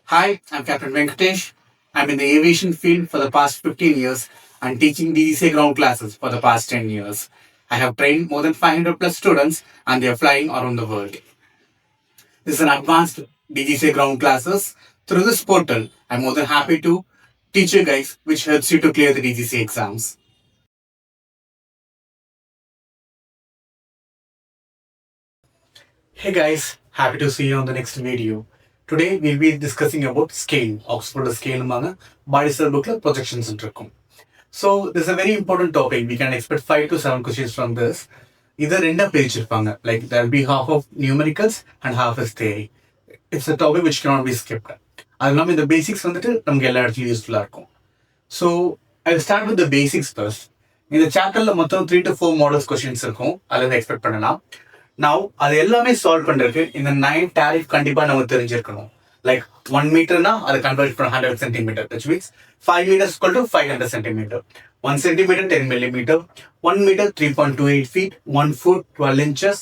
Hi, I'm Captain Venki. I'm in the aviation field for the past 15 years and teaching DGCA ground classes for the past 10 years. I have trained more than 500 plus students and they are flying around the world. This is an advanced DGCA ground classes. Through this portal, I'm more than happy to teach you guys, which helps you to clear the DGCA exams. Hey guys, happy to see you on the next video. Today we'll be discussing about scale. Oxford scale among Body booklet projections and So this is a very important topic. We can expect 5 to 7 questions from this. Either end up like there'll be half of numericals and half is theory. It's a topic which cannot be skipped. அதெல்லாம் இந்த basics வந்துட்டு நமக்கு எல்லா இடத்துலையும் யூஸ்ஃபுல்லாக இருக்கும். So I start with the basics first. இந்த சாப்டரில் மொத்தம் 3 to 4 மாடல்ஸ் கொஸ்டின்ஸ் இருக்கும். அதில் எக்ஸ்பெக்ட் பண்ணலாம். நான் அது எல்லாமே சால்வ் பண்ணுறதுக்கு இந்த 9 டேரிஃப் கண்டிப்பாக நம்ம தெரிஞ்சிருக்கணும். Like 1 meter now, I'll convert from 100 centimeter, which means 5 meters equal to 500 centimeter. 1 centimeter, 10 millimeter. 1 meter, 3.28 feet. 1 foot, 12 inches.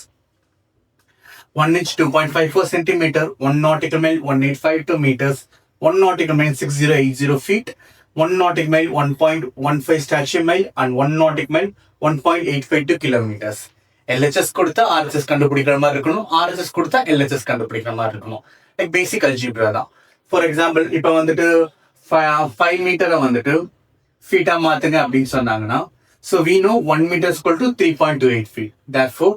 1 inch, 2.54 centimeter. 1 nautical mile, 1852 meters. 1 nautical mile, 6080 feet. 1 nautical mile, 1.15 statute mile. And 1 nautical mile, 1.852 kilometers. LHS கொடுத்தா RHS கண்டுபிடிக்கிற மாதிரி இருக்கணும். RHS கொடுத்தா LHS கண்டுபிடிக்கிற மாதிரி இருக்கணும். Like basic algebra தான். For example இப்போ வந்துட்டு 5 மீட்டரை வந்துட்டு ஃபீட்டா மாத்துங்க அப்படின்னு சொன்னாங்கன்னா so we know 1 meter is equal to 3.28 feet. Therefore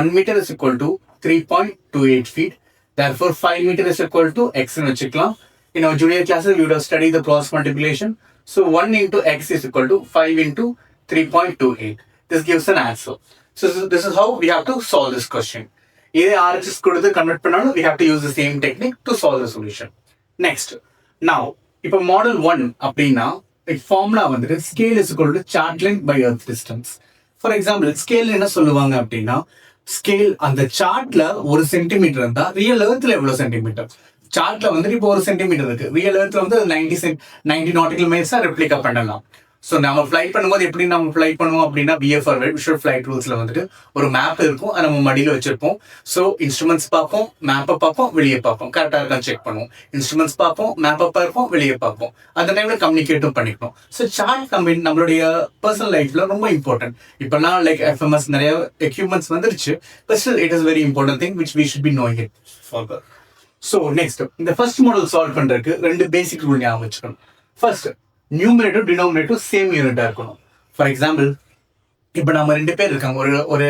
1 meter is equal to 3.28 feet. Therefore 5 meter is equal to x ன்னு வச்சுக்கலாம். In our junior classes we would have studied the cross multiplication. So 1 into x is equal to 5 into 3.28. This gives an answer. So this is how we have to solve this question. Either RHS கொடுத்து convert பண்ணாலும் we have to use the same technique to solve the solution. Next, now இப்போ model 1 அப்படின்னா formula வந்துட்டு scale is equal to chart length by earth distance. For example, scale என்ன சொல்லுவாங்க அப்படின்னா scale அந்த சார்ட்ல 1 centimetre இருந்தா ரியல் எர்த்ல எவ்வளவு சென்டிமீட்டர். சார்ட்ல வந்துட்டு இப்போ 1 சென்டிமீட்டர் இருக்கு, ரியல் எர்த்ல வந்து 90 நாட்டிக்கல் மைல்ஸா ரெப்ளிகா பண்ணலாம். ஸோ நம்ம ஃப்ளைட் பண்ணும்போது எப்படி நம்ம ஃப்ளைட் பண்ணுவோம் அப்படின்னா விஎஃப்ஆர் விஷுவல் ஃப்ளைட் ரூல்ஸ்ல வந்துட்டு ஒரு மேப் இருக்கும், அதை நம்ம மடியில் வச்சிருப்போம். ஸோ இன்ஸ்ட்ருமெண்ட்ஸ் பார்ப்போம், மேப்பை பார்ப்போம், வெளியே பார்ப்போம், கரெக்டாக இருக்கான்னு செக் பண்ணுவோம். இன்ஸ்ட்ருமெண்ட்ஸ் பார்ப்போம், மேப்பை பார்ப்போம், வெளியே பார்ப்போம். அந்த டைம்ல கம்யூனிகேட்டும் பண்ணிக்கணும். ஸோ சார்ட் நம்மளுடைய பர்சனல் லைஃப்ல ரொம்ப இம்பார்ட்டன்ட். இப்பெல்லாம் லைக் எஃப்எம்எஸ் நிறைய எக்யூப்மெண்ட்ஸ் வந்துருச்சு, but still it is very important thing which we should be knowing it for. So next இந்த ஃபர்ஸ்ட் மாடல் சால்வ் பண்றதுக்கு 2 பேசிக் ரூல் ஞாபகம் வச்சுக்கணும். ஃபர்ஸ்ட், நியூமரேட்டர் டினாமினேட்டர் சேம் யூனிட்டா இருக்கணும். ஃபார் எக்ஸாம்பிள் இப்போ நம்ம 2 பேர் இருக்காங்க, ஒரு ஒரு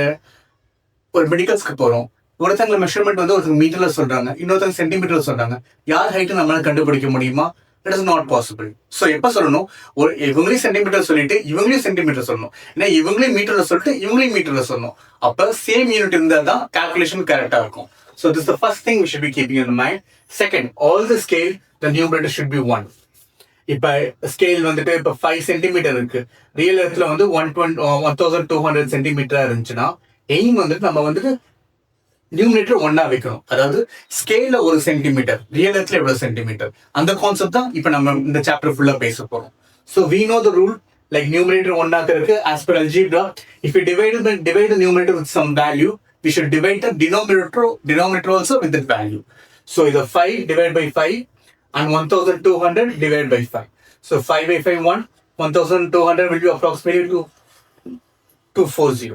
ஒரு மெடிக்கல்ஸ்க்கு போறோம். ஒருத்தங்க மெஷர்மெண்ட் வந்து ஒருத்தங்க மீட்டர்ல சொல்றாங்க, இன்னொருத்தங்க சென்டிமீட்டர்ல சொல்றாங்க. யார் ஹைட்டு நம்மளால கண்டுபிடிக்க முடியுமா? It is not possible. So எப்போ சொல்லணும், ஒரு இவங்களையும் சென்டிமீட்டர் சொல்லிட்டு இவங்களையும் சென்டிமீட்டர் சொல்லணும், ஏன்னா இவங்களையும் மீட்டர்ல சொல்லிட்டு இவங்களையும் மீட்டர்ல சொல்லணும். அப்போ சேம் யூனிட் இருந்தால் தான் கால்குலேஷன் கரெக்டா இருக்கும். So this is the first thing we should be keeping in mind. Second, all the scale, the numerator should be 1. இப்போ ஸ்கேல் வந்துட்டு இப்போ 5 சென்டிமீட்டர் இருக்கு, ரியல் எர்த்ல வந்து 1200 சென்டிமீட்டரா இருந்துச்சுன்னா எய்ம் வந்துட்டு நம்ம வந்துட்டு நியூமரேட்டர் 1 வைக்கணும். அதாவது ஸ்கேல்ல 1 சென்டிமீட்டர், ரியல் எர்த்ல எவ்வளவு சென்டிமீட்டர், அந்த கான்செப்ட் தான் இப்போ நம்ம இந்த சாப்டர் ஃபுல்லா பேச போறோம். So we know the rule, like numerator 1 இருக்கு. as per algebra, if we divide the numerator with some value, we should divide the denominator also with that value. So either 5 divided by 5 and 1200 divided by 5. So 5 by 5 1, 1200 will be approximately 240.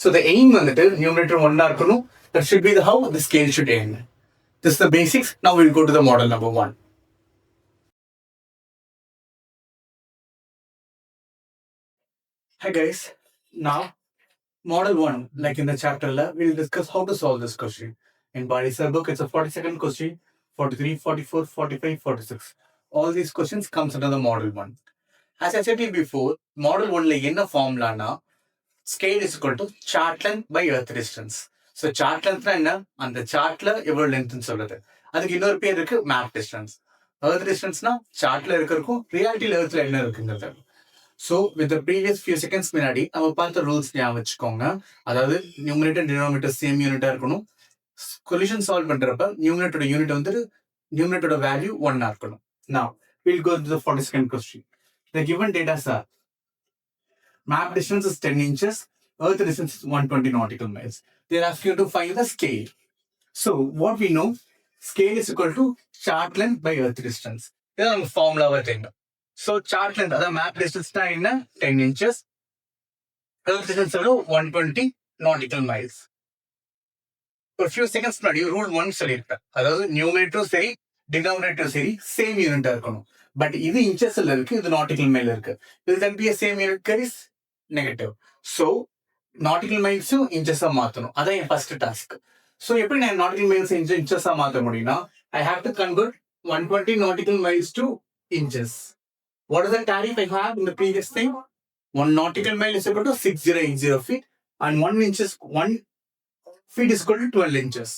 So the aim வந்துட்டு numerator 1 இருக்கணும். That should be how the scale should end. This is the basics. Now we'll go to the model number 1. Hi guys. Now model 1, like in the chapter, we'll discuss how to solve this question. In Bari's book, it's a 42nd question, 43, 44, 45, 46. All these questions comes under the model 1. As I said before, model 1 la enna formula na scale is equal to chart length by earth distance. So chart length na enna, அந்த chartல எவ்வளவு length ன்னு சொல்றது. அதுக்கு இன்னொரு பேர் இருக்கு map distance. Earth distance na chartல இருக்கிறதுக்கும் ரியாலிட்டியில earthல என்ன இருக்குங்கிறது. So with previous few seconds முன்னாடி நம்ம பார்த்த ரூல்ஸ் ஞாபகம் வச்சுக்கோங்க. அதாவது நியூமரேட்டர் டினாமினேட்டர் சேம் யூனிட்டா இருக்கணும். சொல்யூஷன் சால்வ் பண்றப்ப நியூமரேட்டரோட யூனிட் வந்துட்டு நியூமரேட்டரோட வேல்யூ 1 இருக்கணும். Now we'll go to the 42nd question. The given data are map distance is 10 inches, earth distance is 120 nautical miles. They're asking you to find the scale. So what we know, scale is equal to chart length by earth distance. இதான் நமக்கு ஃபார்முலாவா தெரியும். So chart length அதாவது map டிஸ்டன்ஸ்னா என்ன 10 inches, earth distance 120 nautical miles. ஒரு few seconds முன்னாடி rule 1 சொல்லியிருப்பேன். அதாவது நியூமரேட்டரும் சரி டினாமினேட்டரும் சரி சேம் யூனிட்டா இருக்கணும். பட் இது இன்ச்சஸ்ல இருக்கு, இது நாட்டிக்கல் மைல் இருக்கு. இது can be same unit carries negative. So nautical மைல்ஸும் இன்ச்சஸா மாற்றணும். அதான் என் ஃபர்ஸ்ட் டாஸ்க். ஸோ எப்படி நான் நாட்டிக்கல் மைல்ஸ் இன்ச்சஸா மாற்ற முடியும்னா I have to convert 120 nautical miles to inches. What is the tariff I have in the previous thing? 1 nautical mile is equal to 6080 feet and 1 feet is equal to 12 inches.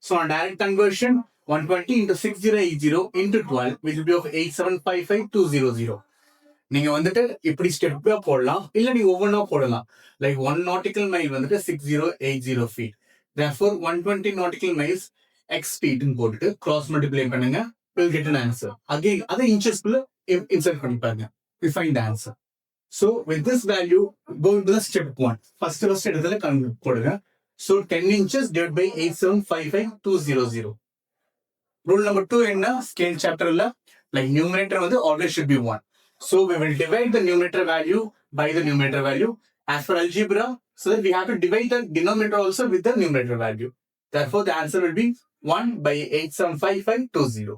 So on direct conversion, 120 into 6080 into 12 will be of 8755200. நீங்க வந்துட்டு இப்படி ஸ்டெப்பா போடலாம், இல்ல நீங்க ஒவ்வொன்றா போடலாம். Like 1 nautical mile வந்துட்டு 6080 feet. Therefore 120 nautical miles x feet ன்னு போட்டுட்டு cross multiply பண்ணுங்க, will get an answer. Again அதை inches குள்ள insert பண்ணி பாருங்க, we find the answer. So with this value, go into the step 1. First இடத்துல கணக்கு போடுங்க. So 10 inches divided by 8755200. Rule number 2 என்ன scale chapterல like numerator வந்து always should be 1. So we will divide the numerator value by the numerator value. As for algebra, so that we have to divide the denominator also with the numerator value. Therefore the answer will be 1 by 8755200.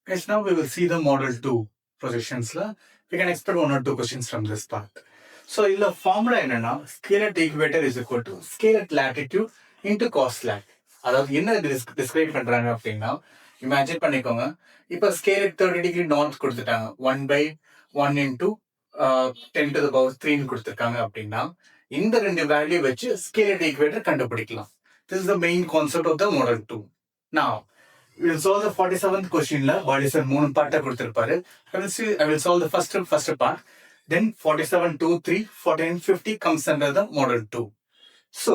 Guys, now we will see the model 2 projections. We can expect 1 or 2 questions from this part. So in the formula என்னன்னா scale at equator is equal to scale at latitude into cos lat. அதாவது என்ன describe பண்றாங்க அப்படின்னா imagine பண்ணிக்கோங்க, இப்போ scale at 30 degree north கொடுத்துட்டாங்க, 1 by 1 into 10 to the power 3 கொடுத்துருக்காங்க அப்படின்னா இந்த ரெண்டு வேல்யூ வச்சு scale at equator கண்டுபிடிக்கலாம். This is the main concept of the model 2. Now we will solve the 47th question. Body sir 3 part கொடுத்திருப்பாரு. I will solve the first part. Then 47, 2, 3, 14, 50 comes under the model 2. So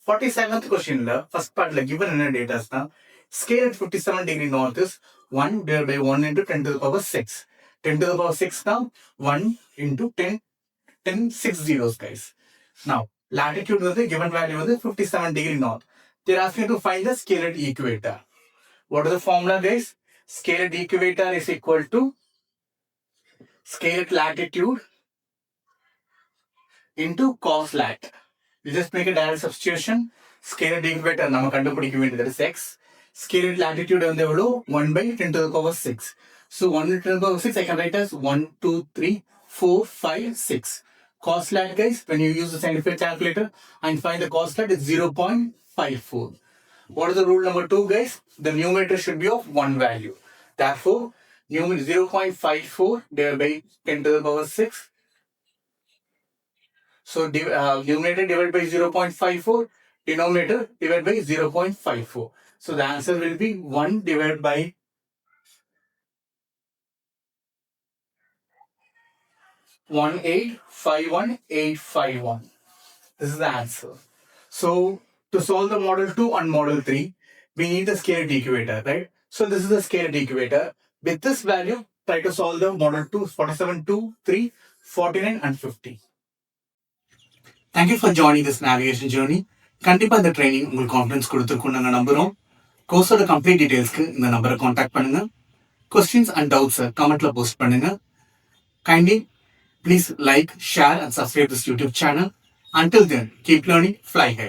47th question first part given in data scale at 57 degree north is 1 divided by 1 into 10 to the power 6. 10 to the power 6 now 1 into 10 6 zeros guys. Now latitude was the given value was 57 degree north. They're asking to find the scale at equator. What is the formula guys? Scale at equator is equal to scale at latitude into cos lat. We just make a direct substitution. Scale at equator நம்ம கண்டுபிடிக்க வேண்டியது that is x. Scale at latitude வந்து எவ்வளோ 1 by 10 to the power 6. So 1 to 10 to the power 6 I can write as 1 2 3 4 5 6. Cos lat guys, when you use the scientific calculator and find the cos lat is 0.54. What is the rule number 2 guys? The numerator should be of one value. Therefore, numerator 0.54 divided by 10 to the power 6. So numerator divided by 0.54, denominator divided by 0.54. So the answer will be 1 divided by 1851851. This is the answer. So to solve the model 2 and model 3, we need the scale at equator, right? So this is the scale at equator. With this value, try to solve the model 2, 47, 2, 3, 49 and 50. Thank you for joining this navigation journey. கண்டிப்பா இந்த training உங்களுக்கு confidence கொடுத்துருக்கும் நாங்கள் நம்புறோம். கோர்ஸோட complete டீடைல்ஸ்க்கு இந்த நம்பரை contact பண்ணுங்க. Questions and doubts கமெண்ட்ல போஸ்ட் பண்ணுங்க. Kindly please like, share and subscribe this YouTube channel. Until then, keep learning, fly high.